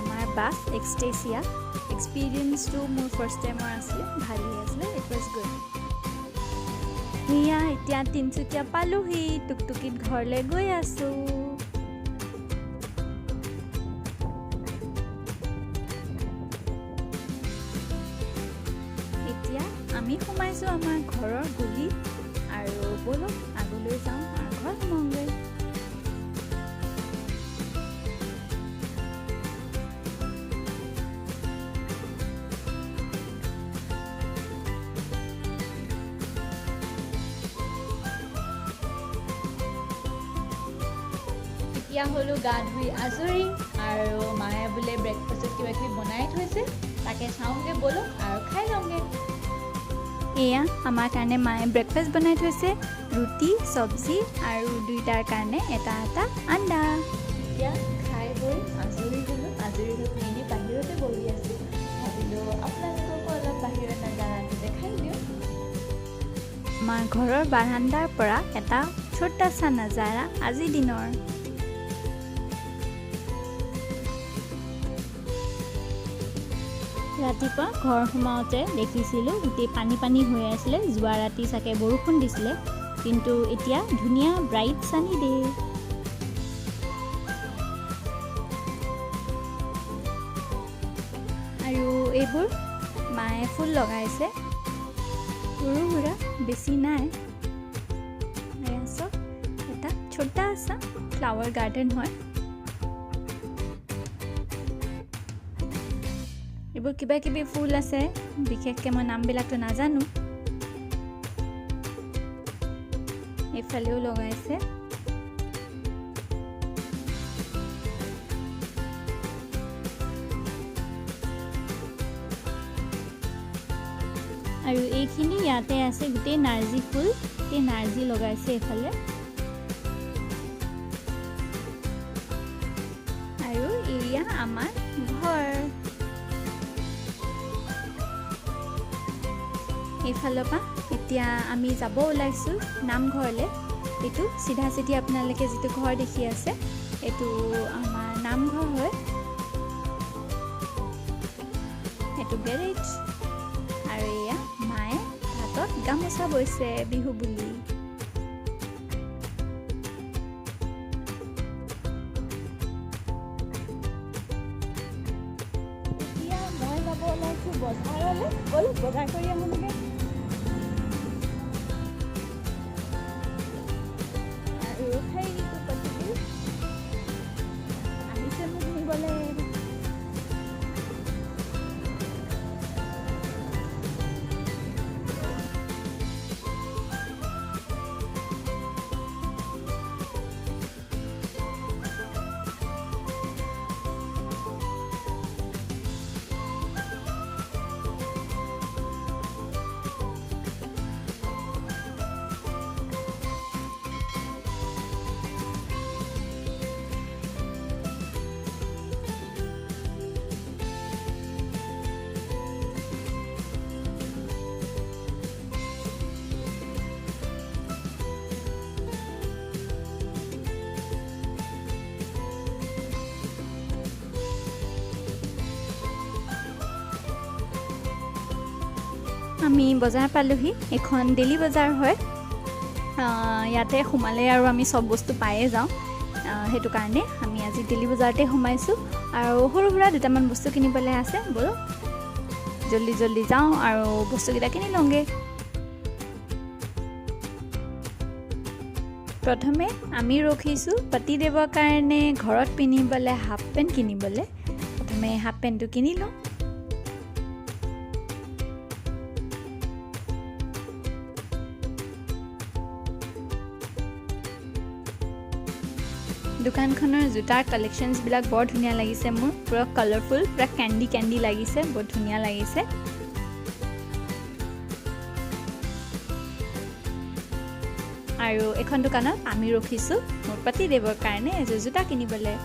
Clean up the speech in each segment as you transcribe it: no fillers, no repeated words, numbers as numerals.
আমাৰ বাছ এক্সটেচিয়া এক্সপিৰিয়েঞ্চটো মোৰ ফাৰ্ষ্ট টাইমৰ আছিলে, ভালেই আছিলে, ইট ৱাজ গুড। সেয়া এতিয়া তিনিচুকীয়া পালোহি, টুকটুকিত ঘৰলৈ গৈ আছোঁ। এতিয়া আমি সোমাইছোঁ আমাৰ ঘৰৰ গলি, আৰু ব'লক আগলৈ যাওঁ আৰু ঘৰ সোমাওঁগৈ। এতিয়া হ'লো গা ধুই আজৰি, আৰু মায়ে বোলে ব্ৰেকফাষ্টত কিবা কিবি বনাই থৈছে, তাকে চাওঁগৈ ব'লক আৰু খাই লওঁগৈ। এয়া আমাৰ কাৰণে মায়ে ব্ৰেকফাষ্ট বনাই থৈছে, ৰুটি চব্জি আৰু দুইটাৰ কাৰণে এটা এটা আণ্ডা। এতিয়া খাই বৈ আজৰি হ'লোঁ, আজৰি হৈ পিনি বাহিৰতে বহি আছোঁ। ভাবিলোঁ আপোনালোককো অলপ বাহিৰত নাজানাটো দেখাই দিওঁ। আমাৰ ঘৰৰ বাৰাণ্ডাৰ পৰা এটা ছোটাছা নাজাৰা আজিৰ দিনৰ। ৰাতিপুৱা ঘৰ সোমাওঁতে দেখিছিলোঁ গোটেই পানী পানী হৈ আছিলে, যোৱা ৰাতি চাগে বৰষুণ দিছিলে, কিন্তু এতিয়া ধুনীয়া ব্ৰাইট ছানি ডে। আৰু এইবোৰ মায়ে ফুল লগাইছে, সৰু সুৰা, বেছি নাই। এটা ছোটাছা ফ্লাৱাৰ গাৰ্ডেন হয়। এইবোৰ কিবা কিবি ফুল আছে, বিশেষকৈ মই নামবিলাকতো নাজানো। এইফালেও লগাইছে। আৰু এইখিনি ইয়াতে আছে গোটেই নাৰ্জী ফুল, এই নাৰ্জী লগাইছে এইফালে। আৰু এয়া আমাৰ ঘৰ। এইফালৰ পৰা এতিয়া আমি যাব ওলাইছোঁ নামঘৰলৈ। এইটো চিধা চিধি আপোনালোকে যিটো ঘৰ দেখি আছে, এইটো আমাৰ নামঘৰ হয়। এইটো গেৰেজ। আৰু এয়া মায়ে হাতত গামোচা বৈছে বিহু বুলি। এতিয়া মই যাব ওলাইছোঁ বজাৰলৈ, ব'ল বজাৰ কৰি আহোঁগৈ। আহিছে মোক নিবলৈ। আমি বজাৰ পালোহি। এখন ডেইলি বজাৰ হয়, ইয়াতে সোমালে আৰু আমি চব বস্তু পায়ে যাওঁ, সেইটো কাৰণে আমি আজি ডেইলি বজাৰতে সোমাইছোঁ। আৰু সৰু সুৰা দুটামান বস্তু কিনিবলৈ আছে, ব'লক জল্দি জল্দি যাওঁ আৰু বস্তুকেইটা কিনি লওঁগৈ। প্ৰথমে আমি ৰখিছোঁ পতিদেৱৰ কাৰণে ঘৰত পিন্ধিবলৈ হাফ পেণ্ট কিনিবলৈ। প্ৰথমে হাফ পেণ্টটো কিনি লওঁ। দোকানখনৰ জোতাৰ কালেকশ্যনছবিলাক বৰ ধুনীয়া লাগিছে মোৰ, পুৰা কালাৰফুল, পুৰা কেণ্ডি কেণ্ডি লাগিছে, বৰ ধুনীয়া লাগিছে। আৰু এখন দোকানত আমি ৰখিছোঁ মোৰ পতিদেৱৰ কাৰণে এযোৰ জোতা কিনিবলৈ।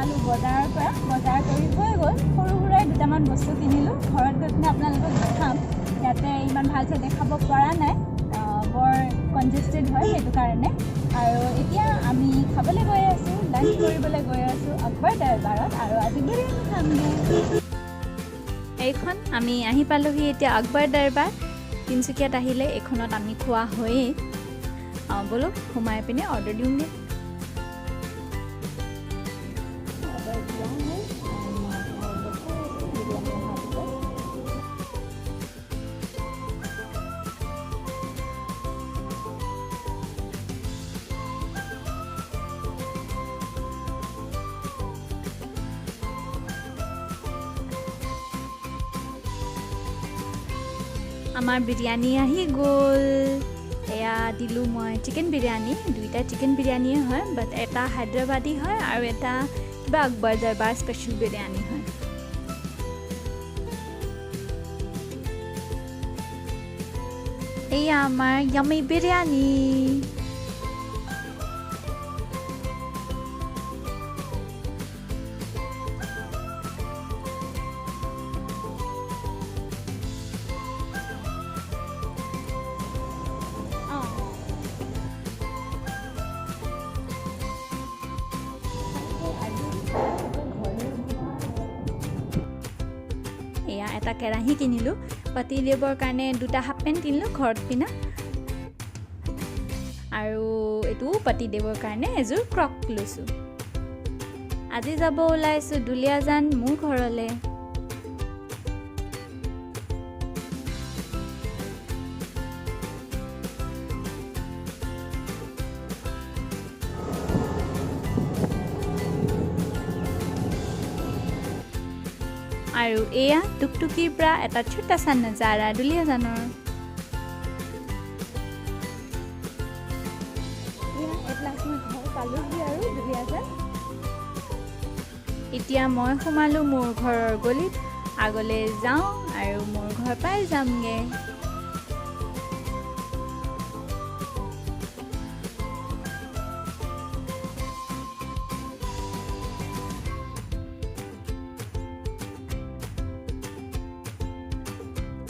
সোমালোঁ বজাৰৰ পৰা বজাৰ কৰি হৈ গ'ল সৰু সুৰাই দুটামান বস্তু কিনিলোঁ ঘৰত গৈ পিনে আপোনালোকক দেখাম ইয়াতে ইমান ভালকৈ দেখাব পৰা নাই বৰ কনজেষ্টেড হয় সেইটো কাৰণে আৰু এতিয়া আমি খাবলৈ গৈ আছোঁ লাঞ্চ কৰিবলৈ গৈ আছোঁ আকবৰ দৰবাৰত আৰু আজি বিৰিয়ানী খামগৈ এইখন আমি আহি পালোহি এতিয়া আকবৰ দৰবাৰ তিনিচুকীয়াত আহিলে এইখনত আমি খোৱা হয়েই বলক সোমাই পিনে অৰ্ডাৰ দিওঁগৈ আমাৰ বিৰিয়ানী আহি গ'ল এয়া দিলোঁ মই চিকেন বিৰিয়ানী দুইটা চিকেন বিৰিয়ানীয়ে হয় বাট এটা হায়দৰাবাদী হয় আৰু এটা কিবা আকবৰ দৰবাৰ স্পেচিয়েল বিৰিয়ানী হয় এয়া আমাৰ য়ামি বিৰিয়ানী এয়া এটা কেৰাহী কিনিলোঁ পাতি দিবৰ কাৰণে দুটা হাফ পেণ্ট কিনিলোঁ ঘৰত পিনা আৰু এইটো পাতি দিবৰ কাৰণে এযোৰ ক্ৰক লৈছোঁ আজি যাব ওলাইছোঁ দুলীয়াজান মোৰ ঘৰলৈ আৰু এয়া টুকটুকিৰ পৰা এটা ছোটাছা নজাৰা দুলীয়াজানৰ এতিয়া মই সোমালোঁ মোৰ ঘৰৰ গলিত আগলৈ যাওঁ আৰু মোৰ ঘৰ পাই যামগৈ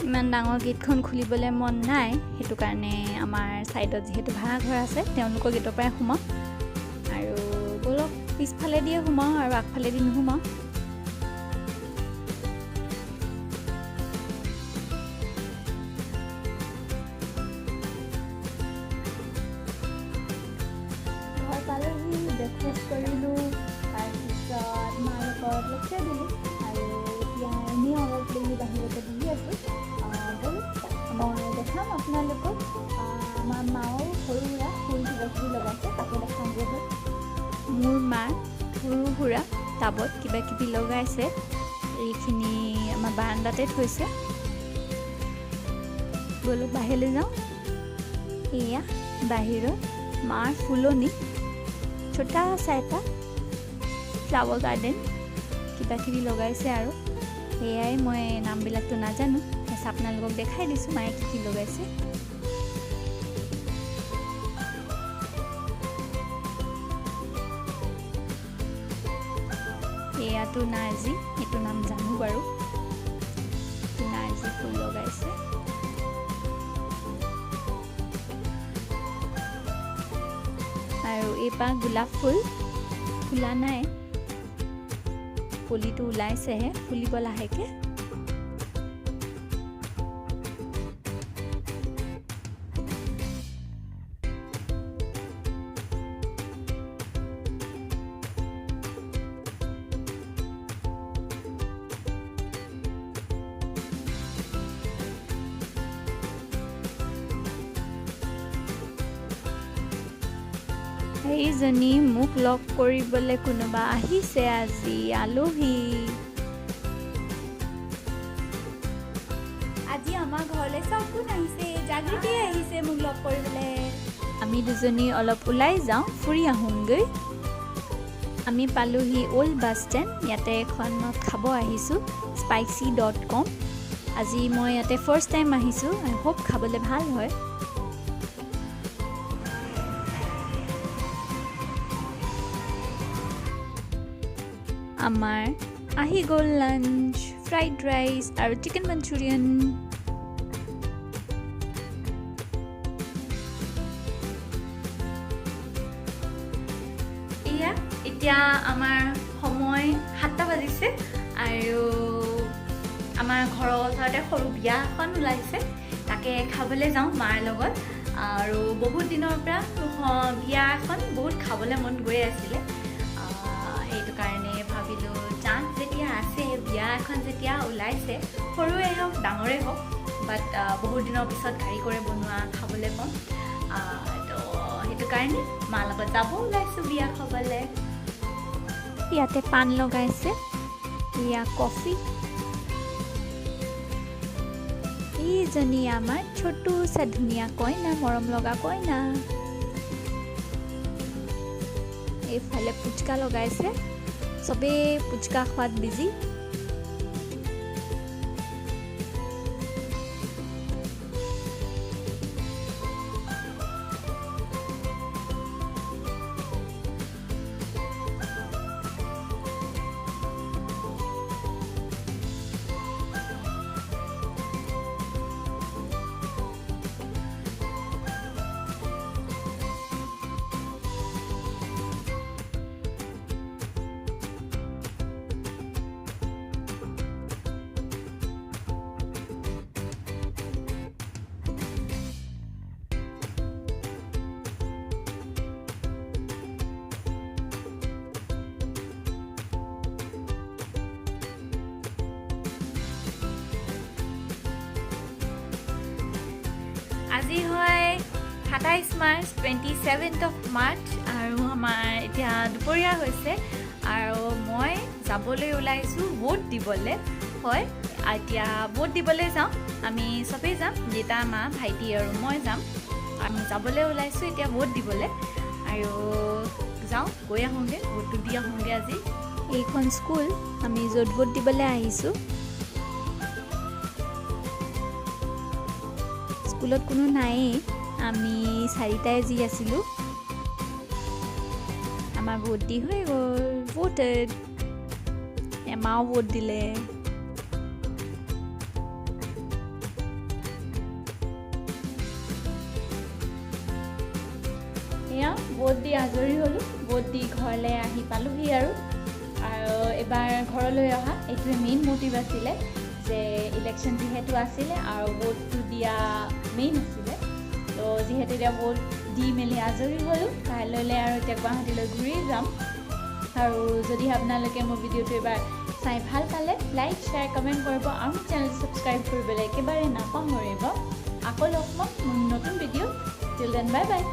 ইমান ডাঙৰ গেটখন খুলিবলৈ মন নাই সেইটো কাৰণে আমাৰ ছাইডত যিহেতু ভাড়া ঘৰ আছে তেওঁলোকৰ গেটৰ পৰাই সোমাওঁ আৰু বলক পিছফালে দিয়ে সোমাওঁ আৰু আগফালে দি নোসোমাওঁ ঘৰ পালেহি ব্ৰেকফাষ্ট কৰিলোঁ তাৰপিছত মাৰ লগত লেকচাৰ দিলোঁ আৰু এতিয়া এনেই অলপ দেৰি বাহিৰতে বহি আছোঁ মই দেখাম আপোনালোকক আমাৰ মাও সৰু সুৰা ফুল কিবাকিবি লগাইছে তাকে দেখামগৈ মোৰ মা সৰু সুৰা টাবত কিবাকিবি লগাইছে এইখিনি আমাৰ বাৰাণ্ডাতে থৈছে ব'লক বাহিৰলৈ যাওঁ এয়া বাহিৰত মাৰ ফুলনি ছোটাছা এটা ফ্লাৱাৰ গাৰ্ডেন কিবাকিবি লগাইছে আৰু এয়াই মই নামবিলাকতো নাজানো আপোনালোকক দেখাই দিছোঁ মায়ে কি কি লগাইছে এয়াতো নাৰ্জী এইটো নাম জানো বাৰু নাৰ্জী ফুল লগাইছে আৰু এইপাহ গোলাপ ফুল ফুলা নাই পুলিটো ওলাইছেহে ফুলিব লাহেকৈ এইজনী মোক লগ কৰিবলৈ কোনোবা আহিছে আজি আলহী আজি আমাৰ ঘৰলৈ চব কোন আহিছে জাগৃতি আহিছে মোক লগ কৰিবলৈ আমি দুজনী অলপ ওলাই যাওঁ ফুৰি আহোঁগৈ আমি পালোহি অল্ড বাছ ষ্টেণ্ড ইয়াতে এখনত খাব আহিছোঁ spicy.com আজি মই ইয়াতে ফাৰ্ষ্ট টাইম আহিছোঁ আই হোপ খাবলৈ ভাল হয় আমাৰ আহি গ'ল লাঞ্চ, ফ্ৰাইড ৰাইচ আৰু চিকেন মঞ্চুৰিয়ান। এতিয়া আমাৰ সময় 7টা বাজিছে আৰু আমাৰ ঘৰৰ ওচৰতে সৰু বিয়া এখন ওলাইছে, তাকে খাবলৈ যাওঁ মাৰ লগত। আৰু বহুত দিনৰ পৰা বিয়া এখন বহুত খাবলৈ মন গৈ আছিলে, সেইটো কাৰণে ভাবিলোঁ চান্স যেতিয়া আছে, বিয়া এখন যেতিয়া ওলাইছে, সৰুৱে হওক ডাঙৰেই হওক, বাট বহুত দিনৰ পিছত কাৰিকৰে বনোৱা খাবলৈ পাম, তো সেইটো কাৰণে মাৰ লগত যাব ওলাইছোঁ বিয়া খাবলৈ। ইয়াতে পাণ লগাইছে, এয়া কফি। এইজনী আমাৰ ছোটু চা ধুনীয়া কইনা, মৰম লগা কইনা। এইফালে পুচকা লগাইছে, চবেই পুচকা খোৱাত বিজি। আজি হয় 27 মাৰ্চ, 27th of March, আৰু আমাৰ এতিয়া দুপৰীয়া হৈছে আৰু মই যাবলৈ ওলাইছোঁ ভোট দিবলৈ। হয়, এতিয়া ভোট দিবলৈ যাওঁ, আমি চবেই যাম, দেউতা মা ভাইটি আৰু মই যাম। আমি যাবলৈ ওলাইছোঁ এতিয়া ভোট দিবলৈ, আৰু যাওঁ গৈ আহোঁগৈ, ভোটটো দি আহোঁগৈ। আজি এইখন স্কুল, আমি য'ত ভোট দিবলৈ আহিছোঁ। স্কুলত কোনো নায়েই, আমি 4টাই যি আছিলোঁ। আমাৰ ভোট দি হৈ গ'ল, ভোটেড। এমাও ভোট দিলে। এয়া ভোট দি আজৰি হ'লোঁ, ভোট দি ঘৰলৈ আহি পালোহি। আৰু এবাৰ ঘৰলৈ অহা এইটোৱে মেইন মটিভ আছিলে, যে ইলেকশ্যন যিহেতু আছিলে আৰু ভোটটো দিয়া মেইন আছিলে, তো যিহেতু এতিয়া ভোট দি মেলি আজৰি হ'লোঁ, কাইলৈ আৰু এতিয়া গুৱাহাটীলৈ ঘূৰি যাম। আৰু যদি আপোনালোকে মোৰ ভিডিঅ'টো এবাৰ চাই ভাল পালে, লাইক শ্বেয়াৰ কমেণ্ট কৰিব আৰু মোৰ চেনেল ছাবস্ক্ৰাইব কৰিবলৈ একেবাৰে নাপাহৰিব। আকৌ লগ পাম মোৰ নতুন video'. Till then bye bye.